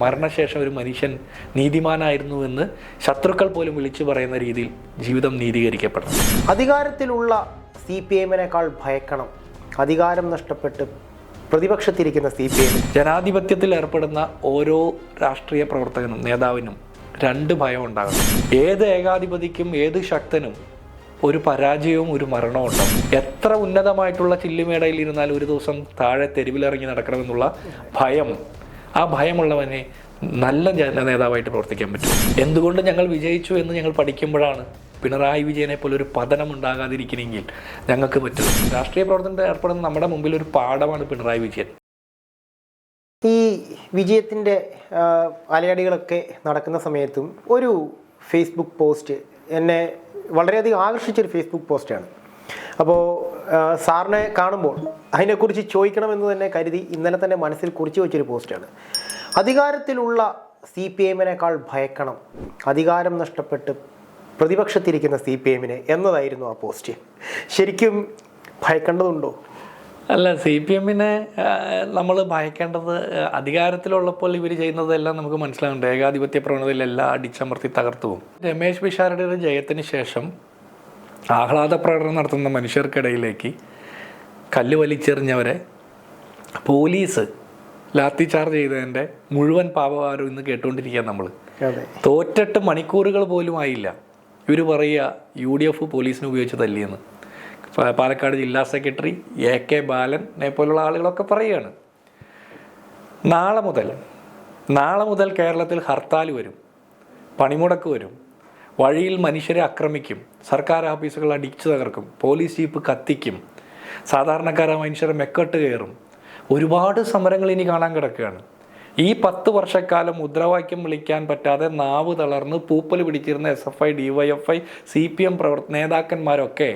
മരണശേഷം ഒരു മനുഷ്യൻ നീതിമാനായിരുന്നുവെന്ന് ശത്രുക്കൾ പോലും വിളിച്ചു പറയുന്ന രീതിയിൽ ജീവിതം നീതീകരിക്കപ്പെടണം. അധികാരത്തിലുള്ള CPM-നേക്കാൾ ഭയക്കണം അധികാരം നഷ്ടപ്പെട്ട് പ്രതിപക്ഷത്തിരിക്കുന്ന CPM. ജനാധിപത്യത്തിൽ ഏർപ്പെടുന്ന ഓരോ രാഷ്ട്രീയ പ്രവർത്തകനും നേതാവിനും രണ്ട് ഭയം ഉണ്ടാകണം. ഏത് ഏകാധിപതിക്കും ഏത് ശക്തനും ഒരു പരാജയവും ഒരു മരണവും ഉണ്ടാവും. എത്ര ഉന്നതമായിട്ടുള്ള ചില്ലുമേടയിൽ ഇരുന്നാലും ഒരു ദിവസം താഴെ തെരുവിലിറങ്ങി നടക്കണമെന്നുള്ള ഭയം, ആ ഭയമുള്ളവനെ നല്ല നേതാവായിട്ട് പ്രവർത്തിക്കാൻ പറ്റും. എന്തുകൊണ്ട് ഞങ്ങൾ വിജയിച്ചു എന്ന് ഞങ്ങൾ പഠിക്കുമ്പോഴാണ് പിണറായി വിജയനെ പോലെ ഒരു പതനം ഉണ്ടാകാതിരിക്കണമെങ്കിൽ ഞങ്ങൾക്ക് പറ്റും. രാഷ്ട്രീയ പ്രവർത്തനത്തിൽ ഏർപ്പെടുന്ന നമ്മുടെ മുമ്പിൽ ഒരു പാഠമാണ് പിണറായി വിജയൻ. ഈ വിജയത്തിൻ്റെ അലയടികളൊക്കെ നടക്കുന്ന സമയത്തും ഒരു ഫേസ്ബുക്ക് പോസ്റ്റ് എന്നെ വളരെയധികം ആകർഷിച്ചൊരു ഫേസ്ബുക്ക് പോസ്റ്റാണ്. അപ്പോൾ സാറിനെ കാണുമ്പോൾ അതിനെക്കുറിച്ച് ചോദിക്കണമെന്ന് തന്നെ കരുതി ഇന്നലെ തന്നെ മനസ്സിൽ കുറിച്ച് വെച്ചൊരു പോസ്റ്റാണ്. അധികാരത്തിലുള്ള CPM-നേക്കാൾ ഭയക്കണം അധികാരം നഷ്ടപ്പെട്ട് പ്രതിപക്ഷത്തിരിക്കുന്ന CPM-നെ എന്നതായിരുന്നു ആ പോസ്റ്റ്. ശരിക്കും ഭയക്കേണ്ടതുണ്ടോ? അല്ല, CPM-നെ നമ്മൾ ഭയക്കേണ്ടത് അധികാരത്തിലുള്ളപ്പോൾ ഇവർ ചെയ്യുന്നതെല്ലാം നമുക്ക് മനസ്സിലാകുന്നുണ്ട്. ഏകാധിപത്യ പ്രവണതയിലെല്ലാം അടിച്ചമർത്തി തകർത്തു പോകും. രമേശ് പിഷാരടിയുടെ ഒരു ജയത്തിന് ശേഷം ആഹ്ലാദ പ്രകടനം നടത്തുന്ന മനുഷ്യർക്കിടയിലേക്ക് കല്ല് വലിച്ചെറിഞ്ഞവരെ പോലീസ് ലാത്തി ചാർജ് ചെയ്തതിൻ്റെ മുഴുവൻ പാപഭാരം ഇന്ന് കേട്ടുകൊണ്ടിരിക്കുക. നമ്മൾ തോറ്റിട്ട് മണിക്കൂറുകൾ പോലും ആയില്ല ഇവർ പറയുക UDF പോലീസിനെ ഉപയോഗിച്ച് തല്ലിയെന്ന്. പാലക്കാട് ജില്ലാ സെക്രട്ടറി AK ബാലനെ പോലുള്ള ആളുകളൊക്കെ പറയുകയാണ്. നാളെ മുതൽ കേരളത്തിൽ ഹർത്താൽ വരും, പണിമുടക്ക് വരും, വഴിയിൽ മനുഷ്യരെ ആക്രമിക്കും, സർക്കാർ ഓഫീസുകൾ അടിച്ചു തകർക്കും, പോലീസ് ജീപ്പ് കത്തിക്കും, സാധാരണക്കാരായ മനുഷ്യരെ മെക്കെട്ട് കയറും. ഒരുപാട് സമരങ്ങൾ ഇനി കാണാൻ കിടക്കുകയാണ്. ഈ 10 വർഷക്കാലം മുദ്രാവാക്യം വിളിക്കാൻ പറ്റാതെ നാവ് തളർന്ന് പൂപ്പൽ പിടിച്ചിരുന്ന SFI, DYFI, CPM നേതാക്കന്മാരൊക്കെ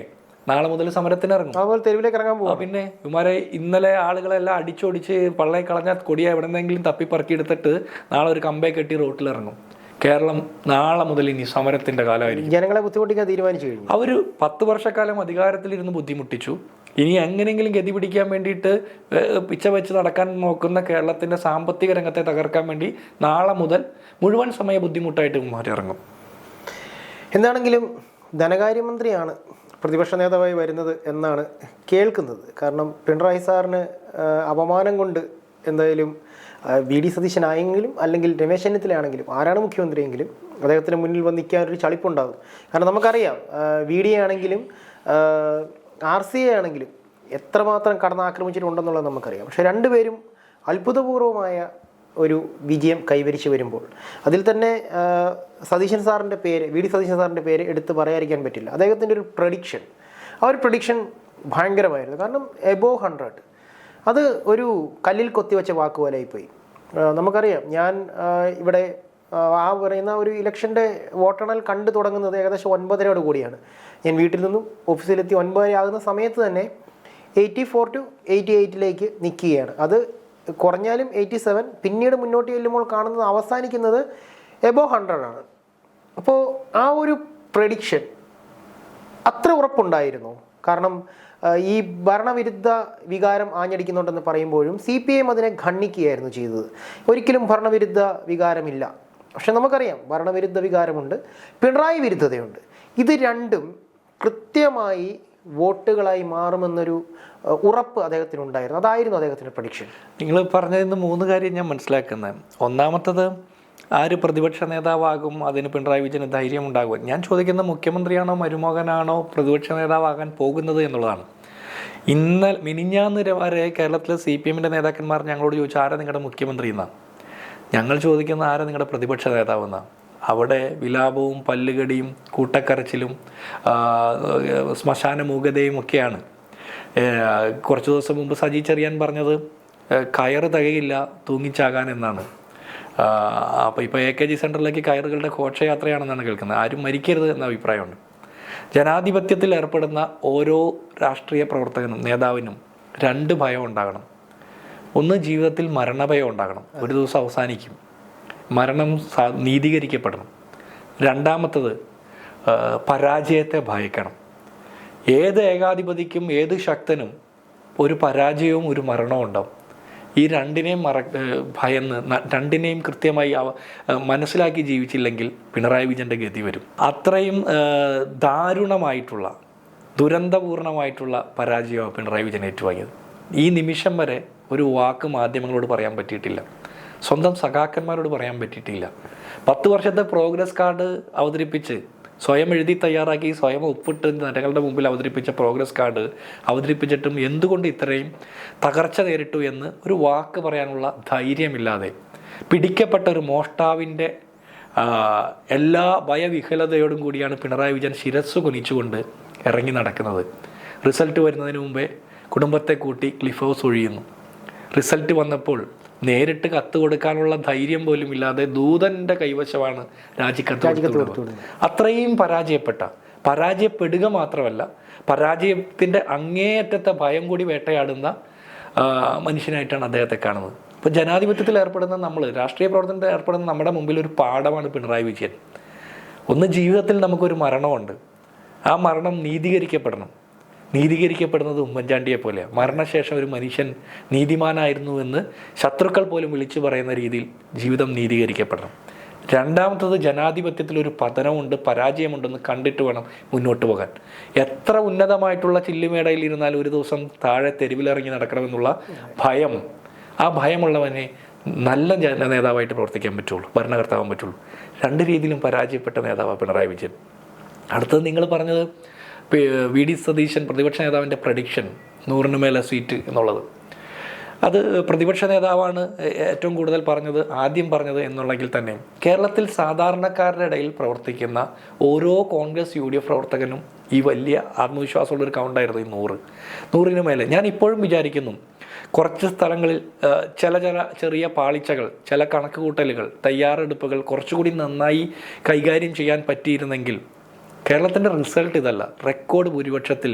നാളെ മുതൽ സമരത്തിനിറങ്ങും. അതുപോലെ തെരുവിലേക്ക് ഇറങ്ങാൻ പോകും. പിന്നെ ഇവന്മാരെ ഇന്നലെ ആളുകളെല്ലാം അടിച്ചോടിച്ച് പള്ളയെ കളഞ്ഞ കൊടിയ എവിടെന്നെങ്കിലും തപ്പിപ്പറക്കിയെടുത്തിട്ട് നാളെ ഒരു കമ്പേ കെട്ടി റോട്ടിലിറങ്ങും. കേരളം നാളെ മുതൽ ഇനി സമരത്തിന്റെ കാലമായിരിക്കും. ജനങ്ങളെ ബുദ്ധിമുട്ടിക്കാൻ തീരുമാനിച്ചു കഴിഞ്ഞു. അവർ 10 വർഷക്കാലം അധികാരത്തിലിരുന്ന് ബുദ്ധിമുട്ടിച്ചു. ഇനി എങ്ങനെയെങ്കിലും ഗതി പിടിക്കാൻ വേണ്ടിയിട്ട് പിച്ച വെച്ച് നടക്കാൻ നോക്കുന്ന കേരളത്തിന്റെ സാമ്പത്തിക രംഗത്തെ തകർക്കാൻ വേണ്ടി നാളെ മുതൽ മുഴുവൻ സമയ ബുദ്ധിമുട്ടായിട്ട് മാറിയിറങ്ങും. എന്താണെങ്കിലും ധനകാര്യമന്ത്രിയാണ് പ്രതിപക്ഷ നേതാവായി വരുന്നത് എന്നാണ് കേൾക്കുന്നത്. കാരണം പിണറായി സാറിന് അപമാനം കൊണ്ട് എന്തായാലും VD സതീശനായെങ്കിലും അല്ലെങ്കിൽ രമേശ് ചെന്നിത്തലയാണെങ്കിലും ആരാണ് മുഖ്യമന്ത്രിയെങ്കിലും അദ്ദേഹത്തിന് മുന്നിൽ വന്ന് നിൽക്കാനൊരു ചളിപ്പുണ്ടാകും. കാരണം നമുക്കറിയാം VD ആണെങ്കിലും RCA ആണെങ്കിലും എത്രമാത്രം കടന്നാക്രമിച്ചിട്ടുണ്ടെന്നുള്ളത് നമുക്കറിയാം. പക്ഷെ രണ്ടുപേരും അത്ഭുതപൂർവമായ ഒരു വിജയം കൈവരിച്ചു വരുമ്പോൾ അതിൽ തന്നെ സതീശൻ സാറിൻ്റെ പേര് VD സതീശൻ സാറിൻ്റെ പേര് എടുത്ത് പറയാതിരിക്കാൻ പറ്റില്ല. അദ്ദേഹത്തിൻ്റെ ഒരു പ്രഡിക്ഷൻ, ആ ഒരു പ്രഡിക്ഷൻ ഭയങ്കരമായിരുന്നു. കാരണം എബോവ് 100 അത് ഒരു കല്ലിൽ കൊത്തിവെച്ച വാക്കുപോലെയായിപ്പോയി. നമുക്കറിയാം, ഞാൻ ഇവിടെ ആ പറയുന്ന ഒരു ഇലക്ഷൻ്റെ വോട്ടെണ്ണൽ കണ്ടു തുടങ്ങുന്നത് ഏകദേശം 9:30 കൂടിയാണ്. ഞാൻ വീട്ടിൽ നിന്നും ഓഫീസിലെത്തി 9:30 ആകുന്ന സമയത്ത് തന്നെ 84 to 88 നിൽക്കുകയാണ്. അത് കുറഞ്ഞാലും 87, പിന്നീട് മുന്നോട്ട് ചെല്ലുമ്പോൾ കാണുന്നത് അവസാനിക്കുന്നത് എബോവ് 100 ആണ്. അപ്പോൾ ആ ഒരു പ്രഡിക്ഷൻ അത്ര ഉറപ്പുണ്ടായിരുന്നു. കാരണം ഈ ഭരണവിരുദ്ധ വികാരം ആഞ്ഞടിക്കുന്നുണ്ടെന്ന് പറയുമ്പോഴും CPM അതിനെ ഖണ്ഡിക്കുകയായിരുന്നു ചെയ്തത്. ഒരിക്കലും ഭരണവിരുദ്ധ വികാരമില്ല. പക്ഷെ നമുക്കറിയാം ഭരണവിരുദ്ധ വികാരമുണ്ട്, പിണറായി വിരുദ്ധതയുണ്ട്. ഇത് രണ്ടും കൃത്യമായി വോട്ടുകളായി മാറുമെന്നൊരു ഉറപ്പ് അദ്ദേഹത്തിനുണ്ടായിരുന്നു. അതായിരുന്നു അദ്ദേഹത്തിൻ്റെ പ്രഡിക്ഷൻ. നിങ്ങൾ പറഞ്ഞതിന് 3 കാര്യം ഞാൻ മനസ്സിലാക്കുന്നത്. ഒന്നാമത്തത്, ആര് പ്രതിപക്ഷ നേതാവാകും, അതിന് പിണറായി വിജയന് ധൈര്യം ഉണ്ടാകും. ഞാൻ ചോദിക്കുന്ന മുഖ്യമന്ത്രിയാണോ മരുമകനാണോ പ്രതിപക്ഷ നേതാവാകാൻ പോകുന്നത് എന്നുള്ളതാണ്. മിനിഞ്ഞാന്ന് വരെ കേരളത്തിലെ CPM-ൻ്റെ നേതാക്കന്മാർ ഞങ്ങളോട് ചോദിച്ചു ആരാ നിങ്ങളുടെ മുഖ്യമന്ത്രി എന്നാണ്. ഞങ്ങൾ ചോദിക്കുന്ന ആരാ നിങ്ങളുടെ പ്രതിപക്ഷ നേതാവെന്നാണ്. അവിടെ വിലാപവും പല്ലുകടിയും കൂട്ടക്കരച്ചിലും ശ്മശാന മൂകതയും ഒക്കെയാണ്. കുറച്ച് ദിവസം മുമ്പ് സജി ചെറിയാൻ പറഞ്ഞത് കയറ് തികയില്ല തൂങ്ങിച്ചാകാൻ എന്നാണ്. അപ്പോൾ ഇപ്പോൾ AKG സെൻറ്ററിലേക്ക് കയറുകളുടെ ഘോഷയാത്രയാണെന്നാണ് കേൾക്കുന്നത്. ആരും മരിക്കരുത് എന്ന അഭിപ്രായമുണ്ട്. ജനാധിപത്യത്തിൽ ഏർപ്പെടുന്ന ഓരോ രാഷ്ട്രീയ പ്രവർത്തകനും നേതാവിനും രണ്ട് ഭയം ഉണ്ടാകണം. ഒന്ന്, ജീവിതത്തിൽ മരണഭയം ഉണ്ടാകണം. ഒരു ദിവസം അവസാനിക്കും, മരണം നീതീകരിക്കപ്പെടണം. രണ്ടാമത്തത്, പരാജയത്തെ ഭയക്കണം. ഏത് ഏകാധിപതിക്കും ഏത് ശക്തനും ഒരു പരാജയവും ഒരു മരണവും ഉണ്ടാവും. ഈ രണ്ടിനെയും ഭയന്ന് രണ്ടിനെയും കൃത്യമായി മനസ്സിലാക്കി ജീവിച്ചില്ലെങ്കിൽ പിണറായി വിജയൻ്റെ ഗതി വരും. അത്രയും ദാരുണമായിട്ടുള്ള ദുരന്തപൂർണമായിട്ടുള്ള പരാജയമാണ് പിണറായി വിജയൻ ഏറ്റുവാങ്ങിയത്. ഈ നിമിഷം വരെ ഒരു വാക്ക് മാധ്യമങ്ങളോട് പറയാൻ പറ്റിയിട്ടില്ല, സ്വന്തം സഖാക്കന്മാരോട് പറയാൻ പറ്റിയിട്ടില്ല. 10 വർഷത്തെ പ്രോഗ്രസ് കാർഡ് അവതരിപ്പിച്ച് സ്വയം എഴുതി തയ്യാറാക്കി സ്വയം ഒപ്പിട്ട് ജനങ്ങളുടെ മുമ്പിൽ അവതരിപ്പിച്ച പ്രോഗ്രസ് കാർഡ് അവതരിപ്പിച്ചിട്ടും എന്തുകൊണ്ട് ഇത്രയും തകർച്ച നേരിട്ടു എന്ന് ഒരു വാക്ക് പറയാനുള്ള ധൈര്യമില്ലാതെ പിടിക്കപ്പെട്ട ഒരു മോഷ്ടാവിൻ്റെ എല്ലാ ഭയവിഹലതയോടും കൂടിയാണ് പിണറായി വിജയൻ ശിരസ്സ് കുനിച്ചുകൊണ്ട് ഇറങ്ങി നടക്കുന്നത്. റിസൾട്ട് വരുന്നതിന് മുമ്പേ കുടുംബത്തെ കൂട്ടി ക്ലിഫ് ഹൗസ് ഒഴിയുന്നു. റിസൾട്ട് വന്നപ്പോൾ നേരിട്ട് കത്ത് കൊടുക്കാനുള്ള ധൈര്യം പോലും ഇല്ലാതെ ദൂതൻ്റെ കൈവശമാണ് രാജിക്കത്ത് കൊടുത്തത്. അത്രയും പരാജയപ്പെടുക മാത്രമല്ല, പരാജയത്തിൻ്റെ അങ്ങേയറ്റത്തെ ഭയം കൂടി വേട്ടയാടുന്ന മനുഷ്യനായിട്ടാണ് അദ്ദേഹത്തെ കാണുന്നത്. ഇപ്പോൾ ജനാധിപത്യത്തിൽ ഏർപ്പെടുന്ന നമ്മൾ, രാഷ്ട്രീയ പ്രവർത്തനത്തിൽ ഏർപ്പെടുന്ന നമ്മുടെ മുമ്പിൽ ഒരു പാഠമാണ് പിണറായി വിജയൻ. ഒന്ന്, ജീവിതത്തിൽ നമുക്കൊരു മരണമുണ്ട്, ആ മരണം നീതീകരിക്കപ്പെടുന്നത് ഉമ്മൻചാണ്ടിയെ പോലെയാണ്. മരണശേഷം ഒരു മനുഷ്യൻ നീതിമാനായിരുന്നു എന്ന് ശത്രുക്കൾ പോലും വിളിച്ചു പറയുന്ന രീതിയിൽ ജീവിതം നീതീകരിക്കപ്പെടണം. രണ്ടാമത്തത്, ജനാധിപത്യത്തിൽ ഒരു പതനമുണ്ട്, പരാജയമുണ്ടെന്ന് കണ്ടിട്ട് വേണം മുന്നോട്ട് പോകാൻ. എത്ര ഉന്നതമായിട്ടുള്ള ചില്ലുമേടയിൽ ഇരുന്നാലും ഒരു ദിവസം താഴെ തെരുവിലിറങ്ങി നടക്കണമെന്നുള്ള ഭയം, ആ ഭയമുള്ളവനെ നല്ല നേതാവായിട്ട് പ്രവർത്തിക്കാൻ പറ്റുള്ളൂ, ഭരണകർത്താവാൻ പറ്റുള്ളൂ. രണ്ട് രീതിയിലും പരാജയപ്പെട്ട നേതാവാണ് പിണറായി വിജയൻ. അടുത്തത് നിങ്ങൾ പറഞ്ഞത് വി.ഡി. സതീശൻ പ്രതിപക്ഷ നേതാവിൻ്റെ പ്രഡിക്ഷൻ 100 മേലെ സീറ്റ് എന്നുള്ളത്, അത് പ്രതിപക്ഷ നേതാവാണ് ഏറ്റവും കൂടുതൽ ആദ്യം പറഞ്ഞത് എന്നുള്ളെങ്കിൽ തന്നെ കേരളത്തിൽ സാധാരണക്കാരുടെ ഇടയിൽ പ്രവർത്തിക്കുന്ന ഓരോ കോൺഗ്രസ് UDF പ്രവർത്തകനും ഈ വലിയ ആത്മവിശ്വാസമുള്ളൊരു കൗണ്ടായിരുന്നു ഈ 100 മേലെ. ഞാൻ ഇപ്പോഴും വിചാരിക്കുന്നു, കുറച്ച് സ്ഥലങ്ങളിൽ ചെറിയ പാളിച്ചകൾ, ചില കണക്കുകൂട്ടലുകൾ, തയ്യാറെടുപ്പുകൾ കുറച്ചുകൂടി നന്നായി കൈകാര്യം ചെയ്യാൻ പറ്റിയിരുന്നെങ്കിൽ കേരളത്തിൻ്റെ റിസൾട്ട് ഇതല്ല, റെക്കോർഡ് ഭൂരിപക്ഷത്തിൽ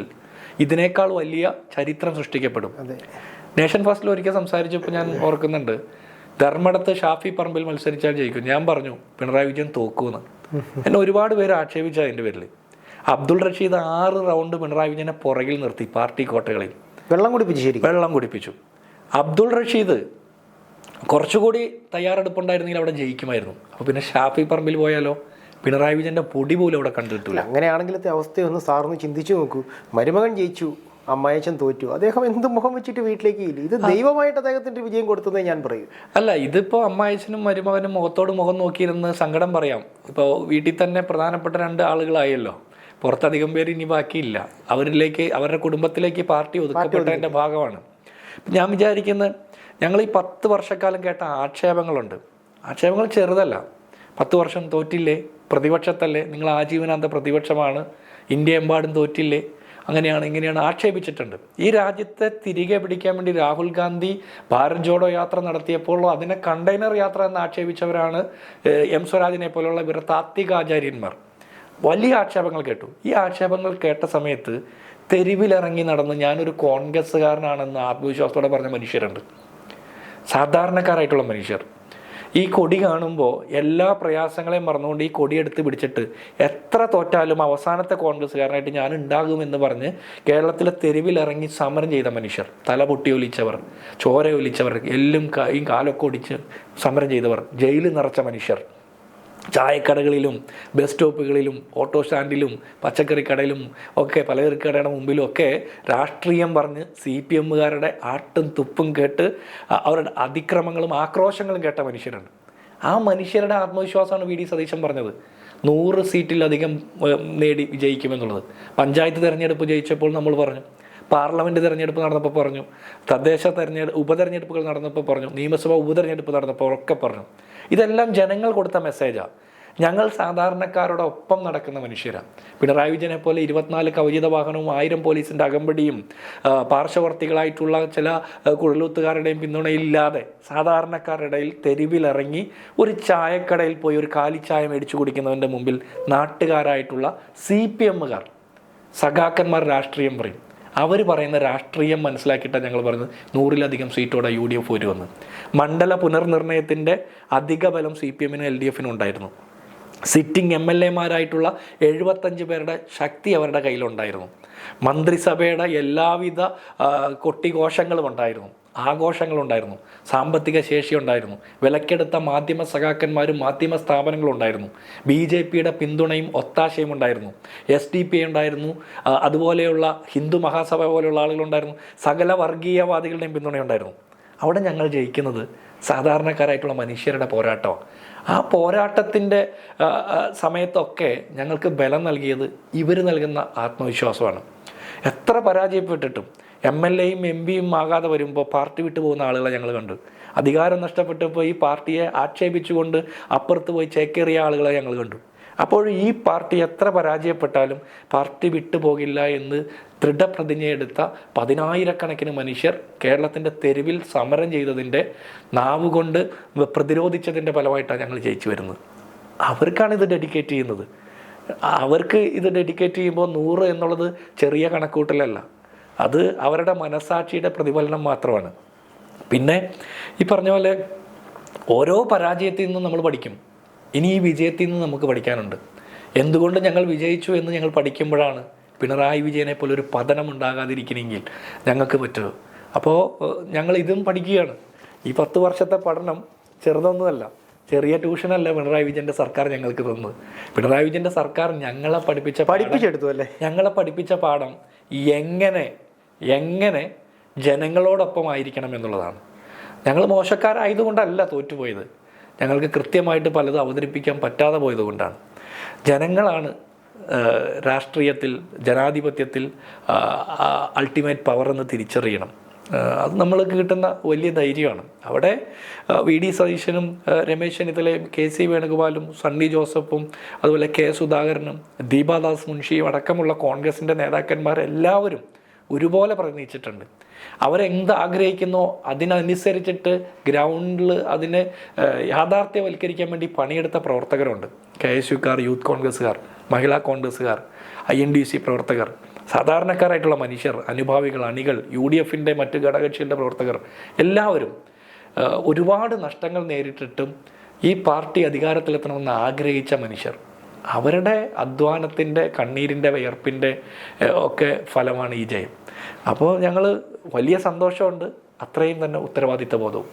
ഇതിനേക്കാൾ വലിയ ചരിത്രം സൃഷ്ടിക്കപ്പെടും. നേഷൻ ഫസ്റ്റിൽ ഒരിക്കൽ സംസാരിച്ചപ്പോൾ ഞാൻ ഓർക്കുന്നുണ്ട്, ധർമ്മടത്ത് ഷാഫി പറമ്പിൽ മത്സരിച്ചാൽ ജയിക്കും. ഞാൻ പറഞ്ഞു പിണറായി വിജയൻ തോക്കുമെന്ന്. എന്നെ ഒരുപാട് പേര് ആക്ഷേപിച്ച അതിൻ്റെ പേരിൽ. അബ്ദുൾ റഷീദ് 6 റൗണ്ട് പിണറായി വിജയനെ പുറകിൽ നിർത്തി പാർട്ടി കോട്ടകളിൽ വെള്ളം കുടിപ്പിച്ചു. അബ്ദുൾ റഷീദ് കുറച്ചുകൂടി തയ്യാറെടുപ്പുണ്ടായിരുന്നെങ്കിൽ അവിടെ ജയിക്കുമായിരുന്നു. അപ്പോൾ പിന്നെ ഷാഫി പറമ്പിൽ പോയാലോ പിണറായി വിജയൻ്റെ പൊടി പോലും അവിടെ കണ്ടിട്ടില്ല. അങ്ങനെയാണെങ്കിലത്തെ അവസ്ഥയൊന്ന് സാറിന് ചിന്തിച്ചു നോക്കൂ. മരുമകൻ ജയിച്ചു, അമ്മായച്ചൻ തോറ്റു, അദ്ദേഹം എന്ത് മുഖം വെച്ചിട്ട് വീട്ടിലേക്ക് ഇല്ല. ഇത് ദൈവമായിട്ട് അദ്ദേഹത്തിന്റെ വിജയം കൊടുത്തതേ ഞാൻ പറയൂ. അല്ല, ഇതിപ്പോൾ അമ്മായച്ചനും മരുമകനും മുഖത്തോട് മുഖം നോക്കിയിരുന്ന് സങ്കടം പറയാം. ഇപ്പോൾ വീട്ടിൽ തന്നെ പ്രധാനപ്പെട്ട 2 ആളുകളായല്ലോ, പുറത്തധികം പേര് ഇനി ബാക്കിയില്ല. അവരുടെ കുടുംബത്തിലേക്ക് പാർട്ടി ഒതുക്കപ്പെട്ടതിൻ്റെ ഭാഗമാണ്. ഞാൻ വിചാരിക്കുന്നത്, ഞങ്ങൾ ഈ 10 വർഷക്കാലം കേട്ട ആക്ഷേപങ്ങളുണ്ട്. ആക്ഷേപങ്ങൾ ചെറുതല്ല. 10 വർഷം തോറ്റില്ലേ, പ്രതിപക്ഷത്തല്ലേ, നിങ്ങൾ ആജീവനാന്ത പ്രതിപക്ഷമാണ്, ഇന്ത്യ എമ്പാടും തോറ്റില്ലേ, അങ്ങനെയാണ് ഇങ്ങനെയാണ് ആക്ഷേപിച്ചിട്ടുണ്ട്. ഈ രാജ്യത്തെ തിരികെ പിടിക്കാൻ വേണ്ടി രാഹുൽ ഗാന്ധി ഭാരത് ജോഡോ യാത്ര നടത്തിയപ്പോൾ അതിനെ കണ്ടെയ്നർ യാത്ര എന്ന് ആക്ഷേപിച്ചവരാണ് എം സ്വരാജിനെ പോലുള്ള ഇവർ താത്വികാചാര്യന്മാർ. വലിയ ആക്ഷേപങ്ങൾ കേട്ടു. ഈ ആക്ഷേപങ്ങൾ കേട്ട സമയത്ത് തെരുവിലിറങ്ങി നടന്ന് ഞാനൊരു കോൺഗ്രസ്സുകാരനാണെന്ന് ആത്മവിശ്വാസത്തോടെ പറഞ്ഞ മനുഷ്യരുണ്ട്, സാധാരണക്കാരായിട്ടുള്ള മനുഷ്യർ. ഈ കൊടി കാണുമ്പോൾ എല്ലാ പ്രയാസങ്ങളെയും മറന്നുകൊണ്ട് ഈ കൊടി എടുത്ത് പിടിച്ചിട്ട് എത്ര തോറ്റാലും അവസാനത്തെ കോൺഗ്രസ്സുകാരനായിട്ട് ഞാൻ ഉണ്ടാകുമെന്ന് പറഞ്ഞ് കേരളത്തിലെ തെരുവിലിറങ്ങി സമരം ചെയ്ത മനുഷ്യർ, തല പൊട്ടി ഒലിച്ചവർ, ചോര ഒലിച്ചവർ, എല്ലും കൈയും കാലൊക്കെ ഒടിച്ച് സമരം ചെയ്തവർ, ജയിലിൽ നിറച്ച മനുഷ്യർ, ചായക്കടകളിലും ബസ് സ്റ്റോപ്പുകളിലും ഓട്ടോ സ്റ്റാൻഡിലും പച്ചക്കറി കടയിലും ഒക്കെ പലചരക്ക് കടയുടെ മുമ്പിലും ഒക്കെ രാഷ്ട്രീയം പറഞ്ഞ് CPMകാരുടെ ആട്ടും തുപ്പും കേട്ട് അവരുടെ അതിക്രമങ്ങളും ആക്രോശങ്ങളും കേട്ട മനുഷ്യരുണ്ട്. ആ മനുഷ്യരുടെ ആത്മവിശ്വാസമാണ് വി.ഡി. സതീശൻ പറഞ്ഞത് 100 സീറ്റിലധികം നേടി വിജയിക്കുമെന്നുള്ളത്. പഞ്ചായത്ത് തിരഞ്ഞെടുപ്പ് ജയിച്ചപ്പോൾ നമ്മൾ പറഞ്ഞു, പാർലമെൻറ്റ് തിരഞ്ഞെടുപ്പ് നടന്നപ്പോൾ പറഞ്ഞു, തദ്ദേശ ഉപതെരഞ്ഞെടുപ്പുകൾ നടന്നപ്പോൾ പറഞ്ഞു, നിയമസഭാ ഉപതെരഞ്ഞെടുപ്പ് നടന്നപ്പോൾ ഒക്കെ പറഞ്ഞു. ഇതെല്ലാം ജനങ്ങൾ കൊടുത്ത മെസ്സേജാണ്. ഞങ്ങൾ സാധാരണക്കാരുടെ ഒപ്പം നടക്കുന്ന മനുഷ്യരാണ്. പിണറായി വിജയനെ പോലെ 24 കവചിത വാഹനവും 1000 പോലീസിൻ്റെ അകമ്പടിയും പാർശ്വവർത്തികളായിട്ടുള്ള ചില കുഴലൂത്തുകാരുടെയും പിന്തുണയില്ലാതെ സാധാരണക്കാരുടെ ഇടയിൽ തെരുവിലിറങ്ങി ഒരു ചായക്കടയിൽ പോയി ഒരു കാലിച്ചായ മേടിച്ചു കുടിക്കുന്നതിൻ്റെ മുമ്പിൽ നാട്ടുകാരായിട്ടുള്ള CPMകാർ, സഖാക്കന്മാർ രാഷ്ട്രീയം പറയും. അവർ പറയുന്ന രാഷ്ട്രീയം മനസ്സിലാക്കിയിട്ടാണ് ഞങ്ങൾ പറഞ്ഞത് 100-ലധികം സീറ്റോടെ UDF വരുമെന്ന്. മണ്ഡല പുനർനിർണയത്തിൻ്റെ അധിക ബലം CPMനും LDFനും ഉണ്ടായിരുന്നു. സിറ്റിംഗ് MLAമാരായിട്ടുള്ള 75 പേരുടെ ശക്തി അവരുടെ കയ്യിലുണ്ടായിരുന്നു. മന്ത്രിസഭയുടെ എല്ലാവിധ കൊട്ടിഘോഷങ്ങളും ഉണ്ടായിരുന്നു. ആഘോഷങ്ങളുണ്ടായിരുന്നു, സാമ്പത്തിക ശേഷി ഉണ്ടായിരുന്നു, വിലക്കെടുത്ത മാധ്യമ സഖാക്കന്മാരും മാധ്യമ സ്ഥാപനങ്ങളും ഉണ്ടായിരുന്നു, BJPയുടെ പിന്തുണയും ഒത്താശയും ഉണ്ടായിരുന്നു, SDP ഉണ്ടായിരുന്നു, അതുപോലെയുള്ള ഹിന്ദു മഹാസഭ പോലെയുള്ള ആളുകളുണ്ടായിരുന്നു, സകല വർഗീയവാദികളുടെയും പിന്തുണയുണ്ടായിരുന്നു. അവിടെ ഞങ്ങൾ ജയിക്കുന്നത് സാധാരണക്കാരായിട്ടുള്ള മനുഷ്യരുടെ പോരാട്ടമാണ്. ആ പോരാട്ടത്തിൻ്റെ സമയത്തൊക്കെ ഞങ്ങൾക്ക് ബലം നൽകിയത് ഇവർ നൽകുന്ന ആത്മവിശ്വാസമാണ്. എത്ര പരാജയപ്പെട്ടിട്ടും MLAയും MP യും ആകാതെ വരുമ്പോൾ പാർട്ടി വിട്ടു പോകുന്ന ആളുകളെ ഞങ്ങൾ കണ്ടു. അധികാരം നഷ്ടപ്പെട്ടപ്പോൾ ഈ പാർട്ടിയെ ആക്ഷേപിച്ചുകൊണ്ട് അപ്പുറത്ത് പോയി ചേക്കേറിയ ആളുകളെ ഞങ്ങൾ കണ്ടു. അപ്പോൾ ഈ പാർട്ടി എത്ര പരാജയപ്പെട്ടാലും പാർട്ടി വിട്ടുപോകില്ല എന്ന് ദൃഢപ്രതിജ്ഞയെടുത്ത 10,000-കണക്കിന് മനുഷ്യർ കേരളത്തിൻ്റെ തെരുവിൽ സമരം ചെയ്തതിൻ്റെ, നാവുകൊണ്ട് പ്രതിരോധിച്ചതിൻ്റെ ഫലമായിട്ടാണ് ഞങ്ങൾ ജയിച്ചു വരുന്നത്. അവർക്കാണ് ഇത് ഡെഡിക്കേറ്റ് ചെയ്യുന്നത്. അവർക്ക് ഇത് ഡെഡിക്കേറ്റ് ചെയ്യുമ്പോൾ 100 എന്നുള്ളത് ചെറിയ കണക്കൂട്ടലല്ല, അത് അവരുടെ മനസാക്ഷിയുടെ പ്രതിഫലനം മാത്രമാണ്. പിന്നെ ഈ പറഞ്ഞ പോലെ ഓരോ പരാജയത്തിൽ നിന്നും നമ്മൾ പഠിക്കും. ഇനി ഈ വിജയത്തിൽ നിന്ന് നമുക്ക് പഠിക്കാനുണ്ട്. എന്തുകൊണ്ട് ഞങ്ങൾ വിജയിച്ചു എന്ന് ഞങ്ങൾ പഠിക്കുമ്പോഴാണ് പിണറായി വിജയനെ പോലെ ഒരു പതനം ഉണ്ടാകാതിരിക്കണമെങ്കിൽ ഞങ്ങൾക്ക് പറ്റുമോ. അപ്പോൾ ഞങ്ങൾ ഇതും പഠിക്കുകയാണ്. ഈ 10 വർഷത്തെ പഠനം ചെറുതൊന്നുമല്ല, ചെറിയ ട്യൂഷനല്ല പിണറായി വിജയൻ്റെ സർക്കാർ ഞങ്ങൾക്ക് തന്നത്. പിണറായി വിജയൻ്റെ സർക്കാർ ഞങ്ങളെ പഠിപ്പിച്ചെടുത്തു അല്ലേ. ഞങ്ങളെ പഠിപ്പിച്ച പാഠം എങ്ങനെ ജനങ്ങളോടൊപ്പം ആയിരിക്കണം എന്നുള്ളതാണ്. ഞങ്ങൾ മോശക്കാരായതുകൊണ്ടല്ല തോറ്റുപോയത്, ഞങ്ങൾക്ക് കൃത്യമായിട്ട് പലതും അവതരിപ്പിക്കാൻ പറ്റാതെ പോയതുകൊണ്ടാണ്. ജനങ്ങളാണ് രാഷ്ട്രീയത്തിൽ, ജനാധിപത്യത്തിൽ അൾട്ടിമേറ്റ് പവർ എന്ന് തിരിച്ചറിയണം. അത് നമ്മൾക്ക് കിട്ടുന്ന വലിയ ധൈര്യമാണ്. അവിടെ VD സതീശനും രമേശ് ചെന്നിത്തലയും KC വേണുഗോപാലും സണ്ണി ജോസഫും അതുപോലെ K സുധാകരനും ദീപാദാസ് മുൻഷിയും അടക്കമുള്ള കോൺഗ്രസിൻ്റെ നേതാക്കന്മാരെല്ലാവരും ഒരുപോലെ പ്രയത്നിച്ചിട്ടുണ്ട്. അവരെന്ത് ആഗ്രഹിക്കുന്നോ അതിനനുസരിച്ചിട്ട് ഗ്രൗണ്ടിൽ അതിനെ യാഥാർത്ഥ്യവൽക്കരിക്കാൻ വേണ്ടി പണിയെടുത്ത പ്രവർത്തകരുണ്ട്. KSUക്കാർ, യൂത്ത് കോൺഗ്രസ്സുകാർ, മഹിളാ കോൺഗ്രസ്സുകാർ, INDC പ്രവർത്തകർ, സാധാരണക്കാരായിട്ടുള്ള മനുഷ്യർ, അനുഭാവികൾ, അണികൾ, UDFൻ്റെ മറ്റ് ഘടകകക്ഷികളുടെ പ്രവർത്തകർ എല്ലാവരും ഒരുപാട് നഷ്ടങ്ങൾ നേരിട്ടിട്ടും ഈ പാർട്ടി അധികാരത്തിലെത്തണമെന്ന് ആഗ്രഹിച്ച മനുഷ്യർ, അവരുടെ അധ്വാനത്തിൻ്റെ, കണ്ണീരിൻ്റെ, വിയർപ്പിൻ്റെ ഒക്കെ ഫലമാണ് ഈ ജയം. അപ്പോൾ ഞങ്ങൾ വലിയ സന്തോഷമുണ്ട്, അത്രയും തന്നെ ഉത്തരവാദിത്ത ബോധവും.